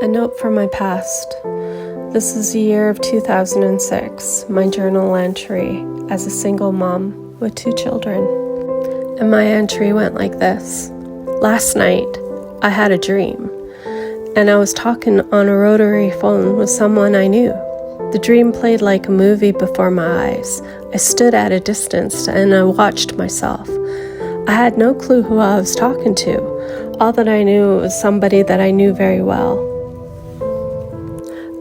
A note from my past. This is the year of 2006, my journal entry as a single mom with 2 children. And my entry went like this. Last night, I had a dream, and I was talking on a rotary phone with someone I knew. The dream played like a movie before my eyes. I stood at a distance and I watched myself. I had no clue who I was talking to. All that I knew was somebody that I knew very well.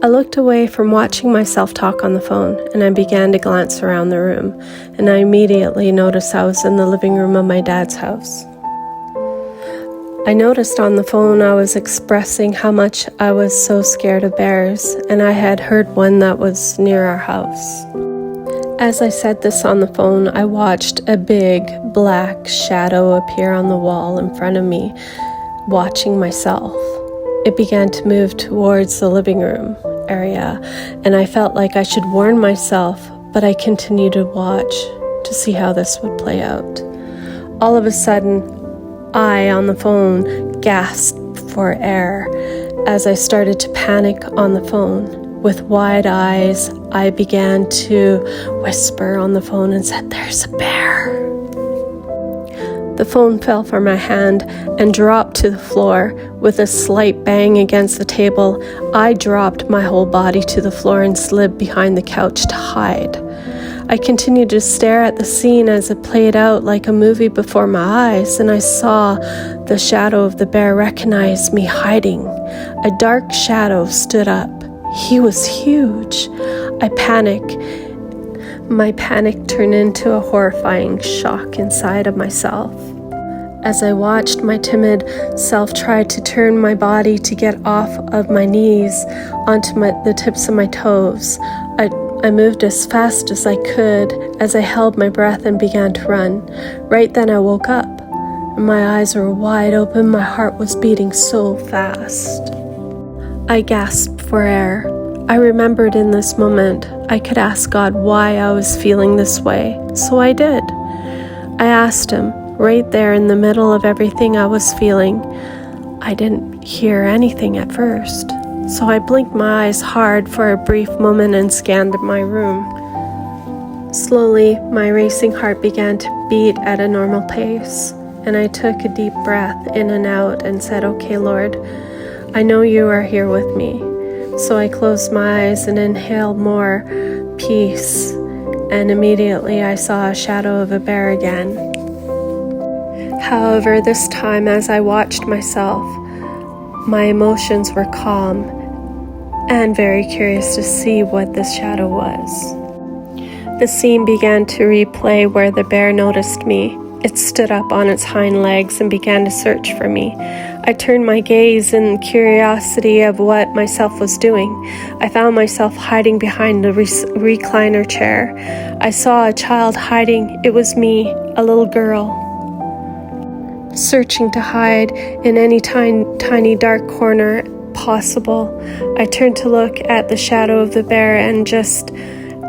I looked away from watching myself talk on the phone, and I began to glance around the room, and I immediately noticed I was in the living room of my dad's house. I noticed on the phone I was expressing how much I was so scared of bears, and I had heard one that was near our house. As I said this on the phone, I watched a big black shadow appear on the wall in front of me, watching myself. It began to move towards the living room area, and I felt like I should warn myself, but I continued to watch to see how this would play out. All of a sudden, I, on the phone, gasped for air as I started to panic on the phone. With wide eyes, I began to whisper on the phone and said, "There's a bear." The phone fell from my hand and dropped to the floor. With a slight bang against the table, I dropped my whole body to the floor and slid behind the couch to hide. I continued to stare at the scene as it played out like a movie before my eyes, and I saw the shadow of the bear recognize me hiding. A dark shadow stood up. He was huge. I panicked. My panic turned into a horrifying shock inside of myself. As I watched my timid self try to turn my body to get off of my knees onto the tips of my toes, I moved as fast as I could as I held my breath and began to run. Right then I woke up. My eyes were wide open, my heart was beating so fast. I gasped for air. I remembered in this moment I could ask God why I was feeling this way, so I did. I asked Him, right there in the middle of everything I was feeling. I didn't hear anything at first, so I blinked my eyes hard for a brief moment and scanned my room. Slowly, my racing heart began to beat at a normal pace, and I took a deep breath in and out and said, "Okay, Lord, I know you are here with me." So I closed my eyes and inhaled more peace, and immediately I saw a shadow of a bear again. However, this time as I watched myself, my emotions were calm and very curious to see what this shadow was. The scene began to replay where the bear noticed me. It stood up on its hind legs and began to search for me. I turned my gaze in curiosity of what myself was doing. I found myself hiding behind the recliner chair. I saw a child hiding. It was me, a little girl, searching to hide in any tiny dark corner possible. I turned to look at the shadow of the bear, and just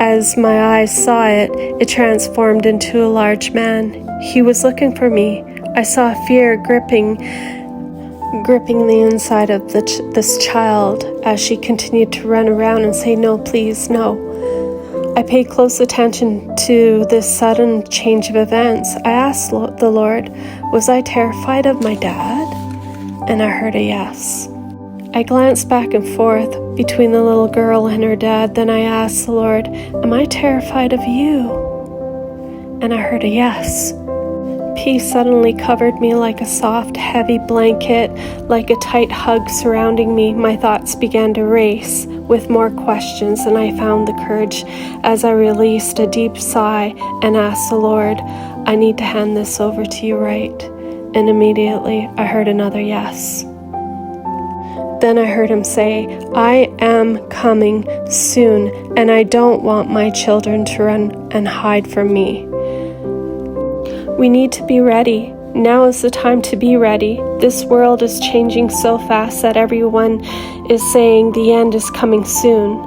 as my eyes saw it, it transformed into a large man. He was looking for me. I saw fear gripping the inside of this child as she continued to run around and say, "No, please, no." I paid close attention to this sudden change of events. I asked the Lord, was I terrified of my dad? And I heard a yes. I glanced back and forth between the little girl and her dad. Then I asked the Lord, am I terrified of you? And I heard a yes. Peace suddenly covered me like a soft, heavy blanket, like a tight hug surrounding me. My thoughts began to race with more questions, and I found the courage as I released a deep sigh and asked the Lord, I need to hand this over to you, right? And immediately I heard another yes. Then I heard him say, I am coming soon, and I don't want my children to run and hide from me. We need to be ready. Now is the time to be ready. This world is changing so fast that everyone is saying the end is coming soon.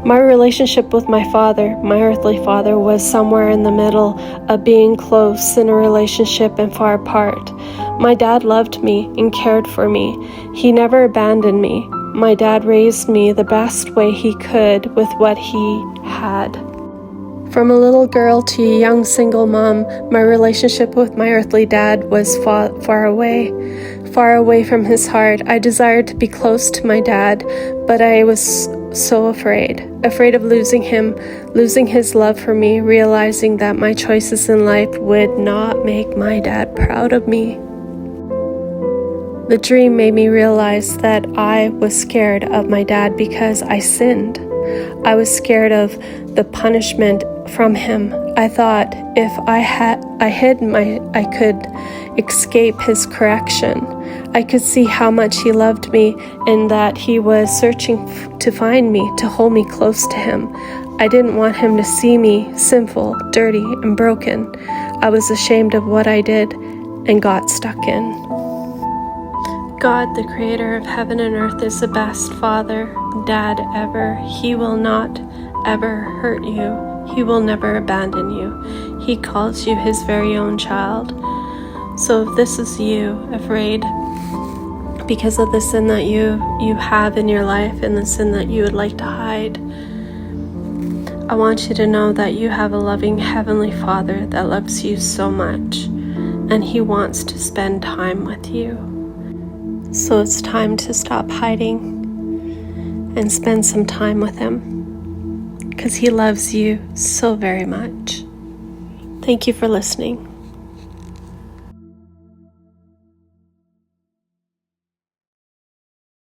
My relationship with my father, my earthly father, was somewhere in the middle of being close in a relationship and far apart. My dad loved me and cared for me. He never abandoned me. My dad raised me the best way he could with what he had. From a little girl to a young single mom, my relationship with my earthly dad was far away from his heart. I desired to be close to my dad, but I was so afraid of losing him, losing his love for me, realizing that my choices in life would not make my dad proud of me. The dream made me realize that I was scared of my dad because I sinned. I was scared of the punishment from him. I thought if I could escape his correction. I could see how much he loved me and that he was searching to find me, to hold me close to him. I didn't want him to see me sinful, dirty, and broken. I was ashamed of what I did and got stuck in. God, the creator of heaven and earth, is the best father, dad ever. He will not ever hurt you. He will never abandon you. He calls you his very own child. So if this is you, afraid because of the sin that you have in your life and the sin that you would like to hide, I want you to know that you have a loving Heavenly Father that loves you so much, and He wants to spend time with you. So it's time to stop hiding and spend some time with Him, because He loves you so very much. Thank you for listening.